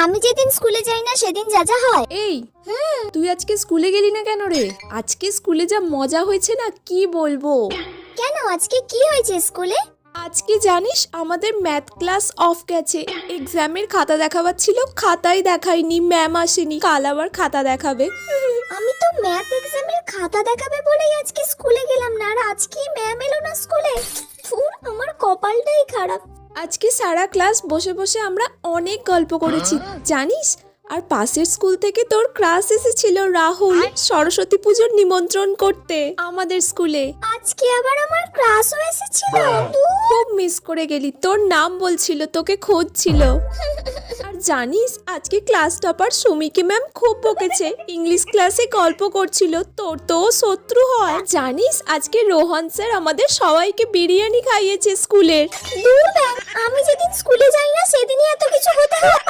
আমি যেদিন স্কুলে যাই না সেদিন যা যা হয়। এই তুই আজকে স্কুলে গেলি না কেন রে? আজকে স্কুলে যা মজা হয়েছে না কি বলবো। কেন, আজকে কি হয়েছে স্কুলে? আজকে জানিস আমাদের ম্যাথ ক্লাস অফ গেছে। এক্সামের খাতা দেখাবার ছিল, খাতাই দেখায়নি, ম্যাম আসেনি, কাল আবার খাতা দেখাবে। আমি তো ম্যাথ এক্সামের খাতা দেখাবে বলেই আজকে স্কুলে গেলাম না, আর আজকে ম্যাম এলো না স্কুলে। ফুর, আমার কপালটাই খারাপ। আজকে সারা ক্লাস বসে বসে আমরা অনেক গল্প করেছি জানিস। আর পাশের স্কুল থেকে তোর ক্লাস এসেছিল রাহুল সরস্বতী পুজোর নিমন্ত্রণ করতে আমাদের স্কুলে। আজকে আবার আমার ক্লাসও এসেছিল। খুব মিস করে গেলি, তোর নাম বলছিল, তোকে খুঁজছিল। আর জানিস আজকে ক্লাস টপার সুমিকে ম্যাম খুব বকেছে। ইংলিশ ক্লাসে গল্প করছিল, তোর তো ও শত্রু হয়। জানিস আজকে রোহন স্যার আমাদের সবাইকে বিরিয়ানি খাইয়েছে স্কুলের। দূর ব্যাং, আমি যেদিন স্কুলে যাই না সেদিনই এত কিছু হতে হয়।